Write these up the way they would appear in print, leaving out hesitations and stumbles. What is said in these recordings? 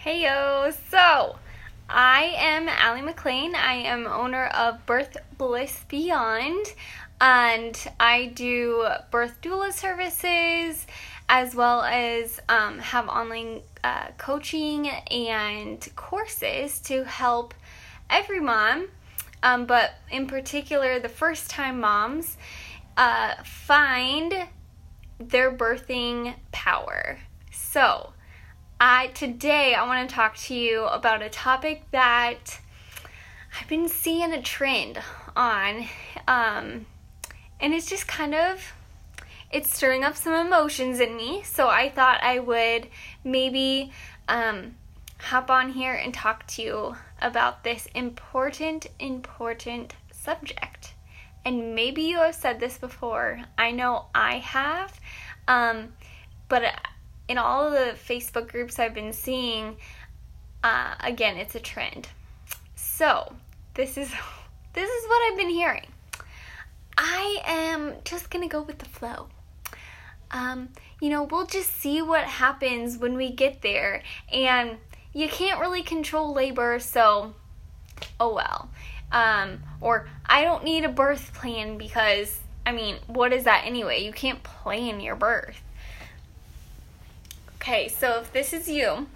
Heyo! So, I am Allie McLean. I am owner of Birth Bliss Beyond, and I do birth doula services as well as have online coaching and courses to help every mom, but in particular the first-time moms, find their birthing power. So, today I want to talk to you about a topic that I've been seeing a trend on, and it's just it's stirring up some emotions in me, so I thought I would maybe hop on here and talk to you about this important subject. And maybe you have said this before. I know I have, but in all of the Facebook groups I've been seeing, again, it's a trend. So, this is what I've been hearing. I am just going to go with the flow. We'll just see what happens when we get there. And you can't really control labor, so, oh well. Or, I don't need a birth plan because, what is that anyway? You can't plan your birth. Okay, so if this is you,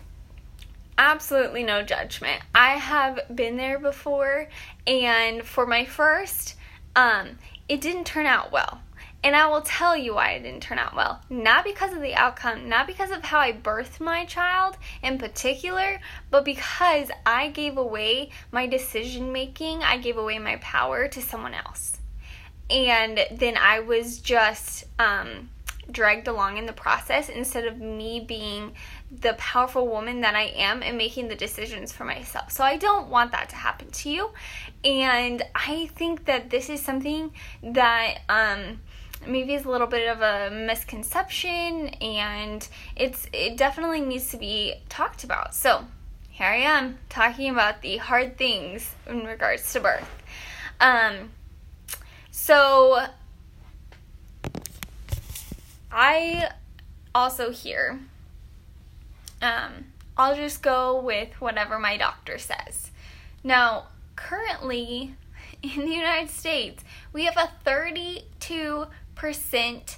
absolutely no judgment. I have been there before, and for my first, it didn't turn out well. And I will tell you why it didn't turn out well. Not because of the outcome, not because of how I birthed my child in particular, but because I gave away my decision making, I gave away my power to someone else. And then I was just dragged along in the process instead of me being the powerful woman that I am and making the decisions for myself. So I don't want that to happen to you. And I think that this is something that maybe is a little bit of a misconception, and it definitely needs to be talked about. So here I am talking about the hard things in regards to birth. So I also hear, I'll just go with whatever my doctor says. Now, currently in the United States, we have a 32%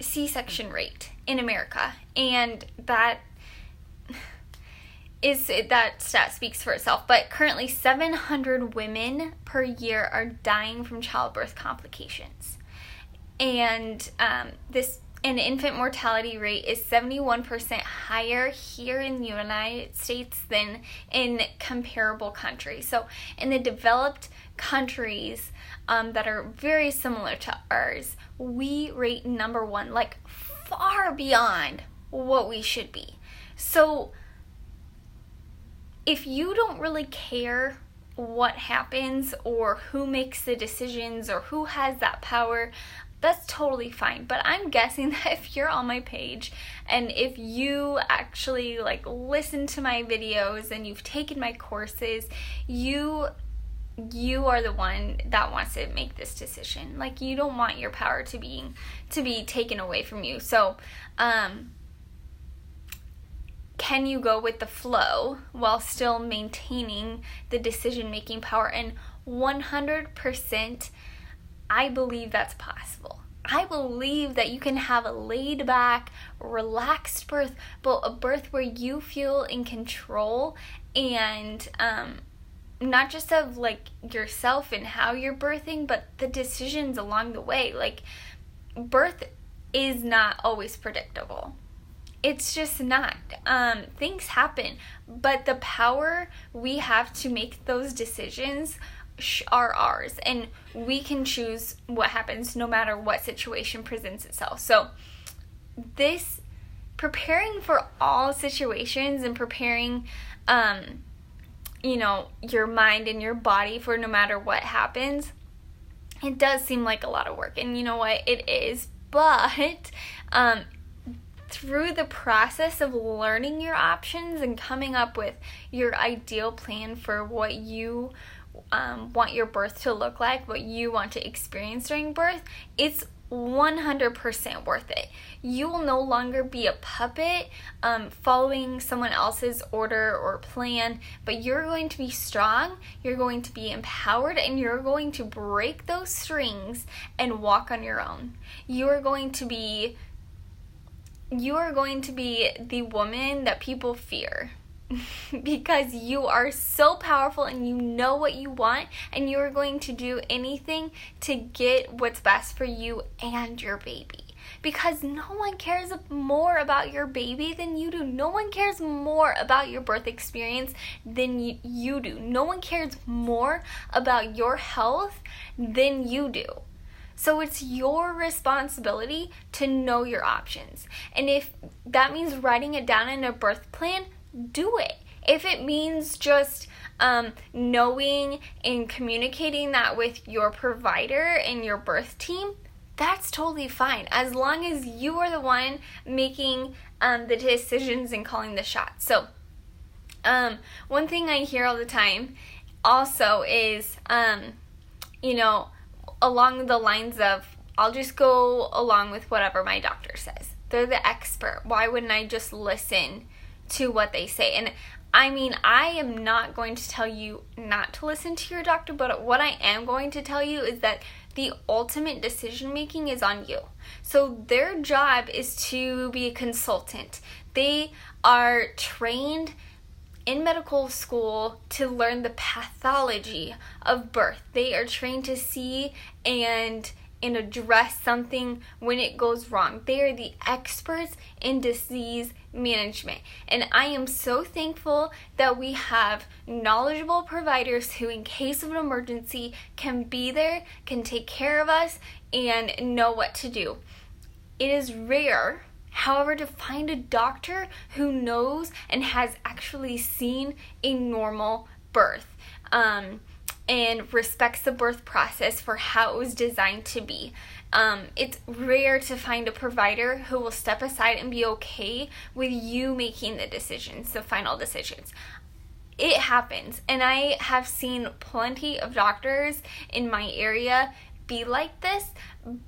C-section rate in America, and that stat speaks for itself. But currently 700 women per year are dying from childbirth complications. And an infant mortality rate is 71% higher here in the United States than in comparable countries. So in the developed countries that are very similar to ours, we rate number one, like far beyond what we should be. So if you don't really care what happens or who makes the decisions or who has that power, that's totally fine. But I'm guessing that if you're on my page and if you actually listen to my videos and you've taken my courses, you are the one that wants to make this decision. You don't want your power to be taken away from you. So can you go with the flow while still maintaining the decision-making power? And 100%, I believe that's possible. I believe that you can have a laid-back, relaxed birth, but a birth where you feel in control and not just of yourself and how you're birthing, but the decisions along the way. Birth is not always predictable. It's just not. Things happen, but the power we have to make those decisions are ours, and we can choose what happens no matter what situation presents itself. So this preparing for all situations and preparing your mind and your body for no matter what happens, it does seem like a lot of work, and you know what, it is. But through the process of learning your options and coming up with your ideal plan for what you want your birth to look like, what you want to experience during birth, it's 100% worth it. You will no longer be a puppet following someone else's order or plan, but you're going to be strong, you're going to be empowered, and you're going to break those strings and walk on your own. You are going to be the woman that people fear. Because you are so powerful and you know what you want, and you are going to do anything to get what's best for you and your baby. Because no one cares more about your baby than you do. No one cares more about your birth experience than you do. No one cares more about your health than you do. So it's your responsibility to know your options. And if that means writing it down in a birth plan, do it. If it means just knowing and communicating that with your provider and your birth team, that's totally fine. As long as you are the one making the decisions and calling the shots. So one thing I hear all the time also is, along the lines of, I'll just go along with whatever my doctor says. They're the expert. Why wouldn't I just listen to what they say? And I mean, I am not going to tell you not to listen to your doctor, but what I am going to tell you is that the ultimate decision making is on you. So their job is to be a consultant. They are trained in medical school to learn the pathology of birth. They are trained to see and address something when it goes wrong. They are the experts in disease management. And I am so thankful that we have knowledgeable providers who, in case of an emergency, can be there, can take care of us, and know what to do. It is rare, however, to find a doctor who knows and has actually seen a normal birth. And respects the birth process for how it was designed to be. It's rare to find a provider who will step aside and be okay with you making the decisions, the final decisions. It happens, and I have seen plenty of doctors in my area be like this,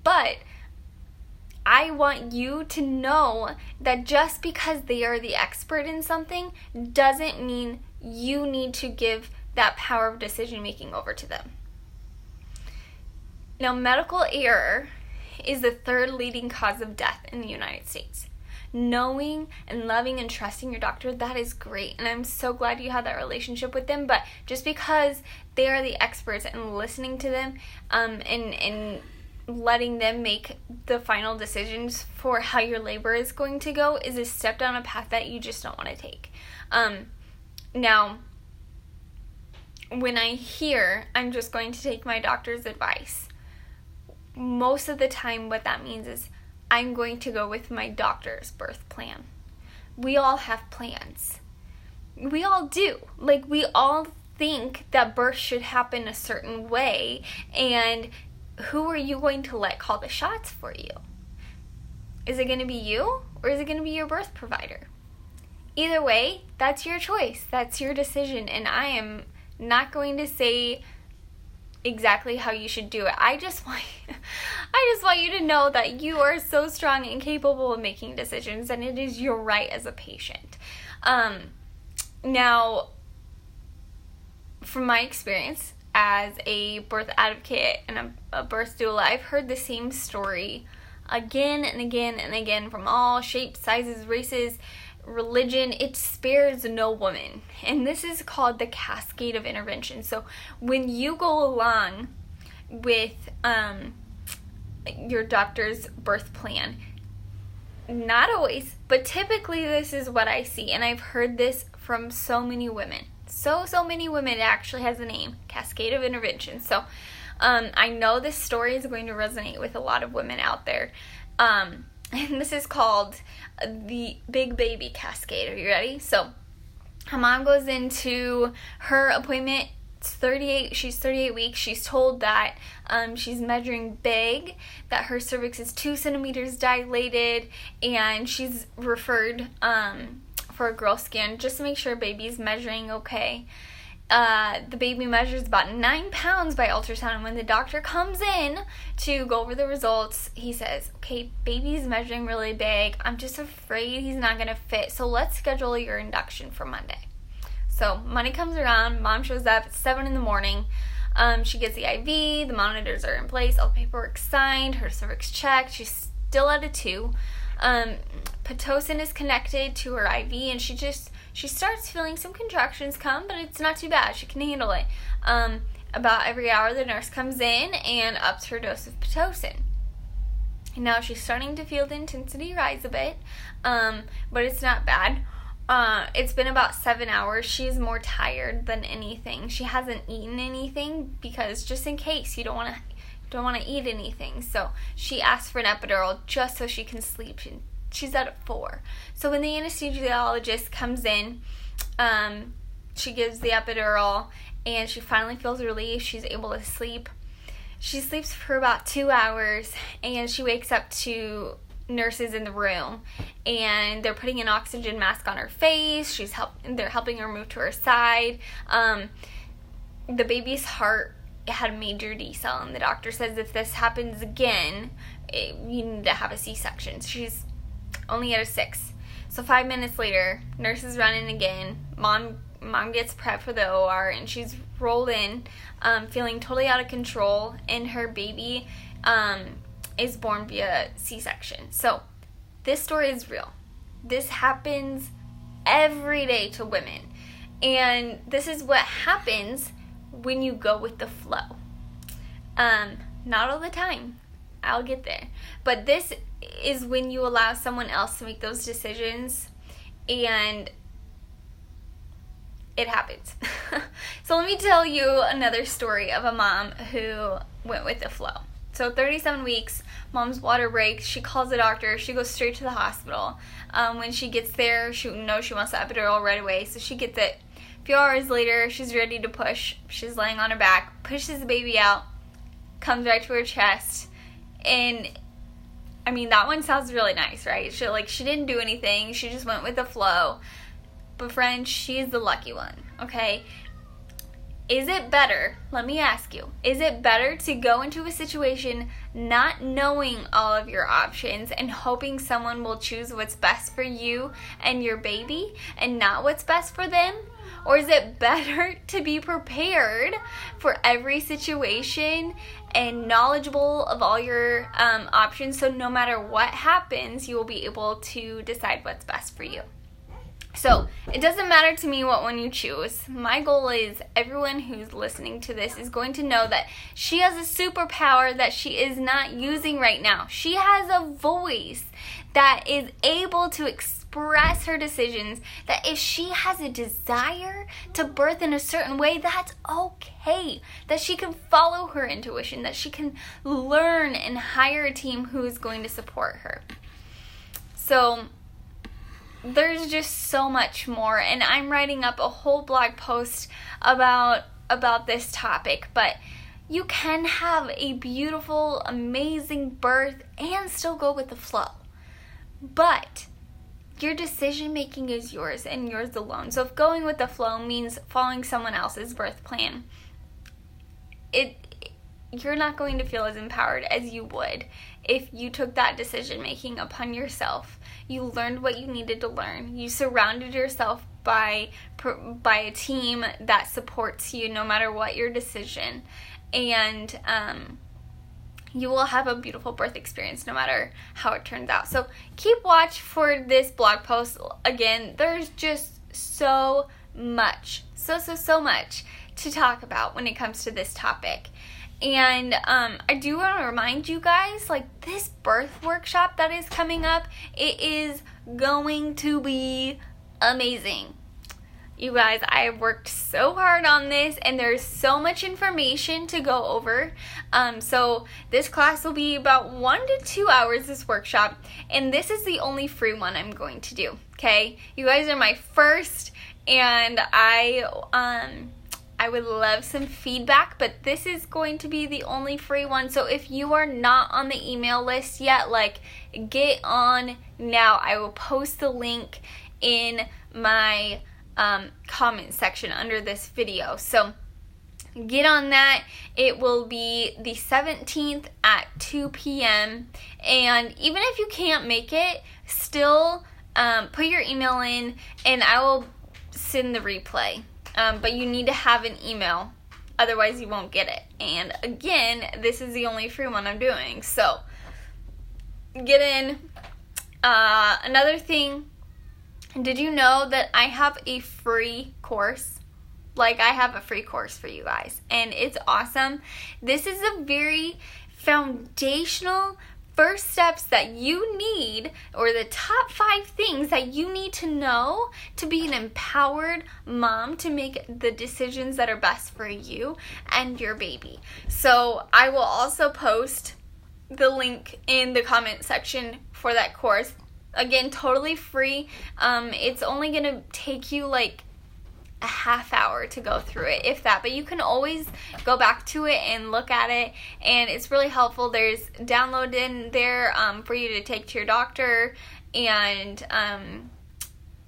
but I want you to know that just because they are the expert in something doesn't mean you need to give that power of decision making over to them. Now, medical error is the third leading cause of death in the United States. Knowing and loving and trusting your doctor, that is great, and I'm so glad you have that relationship with them. But just because they are the experts and listening to them and letting them make the final decisions for how your labor is going to go is a step down a path that you just don't want to take. Now, when I hear I'm just going to take my doctor's advice, most of the time what that means is I'm going to go with my doctor's birth plan. We all have plans. We all do. Like, we all think that birth should happen a certain way, and who are you going to let call the shots for you? Is it going to be you, or is it going to be your birth provider? Either way, that's your choice. That's your decision, and I am not going to say exactly how you should do it. I just want you to know that you are so strong and capable of making decisions, and it is your right as a patient. Now, from my experience as a birth advocate and a birth doula, I've heard the same story again and again and again from all shapes, sizes, races, religion. It spares no woman, and this is called the cascade of intervention. So when you go along with your doctor's birth plan, not always, but typically this is what I see, and I've heard this from so many women. So many women. It actually has a name, cascade of intervention. So I know this story is going to resonate with a lot of women out there. And this is called the big baby cascade. Are you ready? So her mom goes into her appointment. She's 38 weeks. She's told that she's measuring big, that her cervix is 2 centimeters dilated, and she's referred for a girl scan just to make sure baby's measuring okay. The baby measures about 9 pounds by ultrasound, and when the doctor comes in to go over the results, he says, okay, baby's measuring really big. I'm just afraid he's not going to fit, so let's schedule your induction for Monday. So Monday comes around, mom shows up at 7 in the morning. She gets the IV, the monitors are in place, all the paperwork signed, her cervix checked, she's still at a 2. Pitocin is connected to her IV, and she starts feeling some contractions come, but it's not too bad. She can handle it. About every hour, the nurse comes in and ups her dose of Pitocin. And now she's starting to feel the intensity rise a bit, but it's not bad. It's been about 7 hours. She's more tired than anything. She hasn't eaten anything because just in case you don't want to eat anything. So she asks for an epidural just so she can sleep. She's at 4. So when the anesthesiologist comes in, she gives the epidural and she finally feels relief. She's able to sleep. She sleeps for about 2 hours and she wakes up to nurses in the room, and they're putting an oxygen mask on her face. They're helping her move to her side. The baby's heart had a major decel, and the doctor says if this happens again, you need to have a C-section. She's only at a 6. So 5 minutes later, nurse is running again. Mom gets prepped for the OR, and she's rolled in, feeling totally out of control, and her baby is born via C-section. So this story is real. This happens every day to women. And this is what happens when you go with the flow. Not all the time. I'll get there. But this is when you allow someone else to make those decisions, and it happens. So let me tell you another story of a mom who went with the flow. So 37 weeks, mom's water breaks. She calls the doctor. She goes straight to the hospital. When she gets there, she knows she wants the epidural right away, so she gets it. A few hours later, she's ready to push. She's laying on her back, pushes the baby out, comes right to her chest, and I mean, that one sounds really nice, right? She didn't do anything. She just went with the flow. But friends, she's the lucky one, okay? Is it better, let me ask you, is it better to go into a situation not knowing all of your options and hoping someone will choose what's best for you and your baby and not what's best for them? Or is it better to be prepared for every situation and knowledgeable of all your options, so no matter what happens, you will be able to decide what's best for you? So, it doesn't matter to me what one you choose. My goal is everyone who's listening to this is going to know that she has a superpower that she is not using right now. She has a voice that is able to express her decisions, that if she has a desire to birth in a certain way, that's okay. That she can follow her intuition, that she can learn and hire a team who is going to support her. So, there's just so much more, and I'm writing up a whole blog post about this topic, but you can have a beautiful, amazing birth and still go with the flow. But your decision making is yours and yours alone. So if going with the flow means following someone else's birth plan, you're not going to feel as empowered as you would if you took that decision making upon yourself. You learned what you needed to learn. You surrounded yourself by a team that supports you no matter what your decision. And you will have a beautiful birth experience no matter how it turns out. So keep watch for this blog post. Again, there's just so much, so much to talk about when it comes to this topic. And I do want to remind you guys, this birth workshop that is coming up, it is going to be amazing. You guys, I have worked so hard on this, and there's so much information to go over. So this class will be about 1 to 2 hours, this workshop, and this is the only free one I'm going to do, okay? You guys are my first, and I would love some feedback, but this is going to be the only free one. So if you are not on the email list yet, get on now. I will post the link in my comment section under this video. So get on that. It will be the 17th at 2 p.m. And even if you can't make it, still put your email in and I will send the replay. But you need to have an email, otherwise you won't get it. And again, this is the only free one I'm doing, so get in. Another thing, did you know that I have a free course? Like, I have a free course for you guys, and it's awesome. This is a very foundational first steps that you need, or the top 5 things that you need to know to be an empowered mom, to make the decisions that are best for you and your baby. So I will also post the link in the comment section for that course. Again, totally free. It's only going to take you like a half hour to go through it, if that, but you can always go back to it and look at it, and it's really helpful. There's download in there for you to take to your doctor, and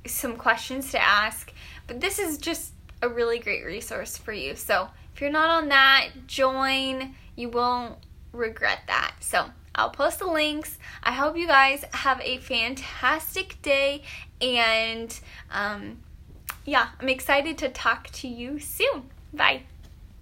some questions to ask, but this is just a really great resource for you. So if you're not on that, join. You won't regret that. So I'll post the links. I hope you guys have a fantastic day, and yeah, I'm excited to talk to you soon. Bye.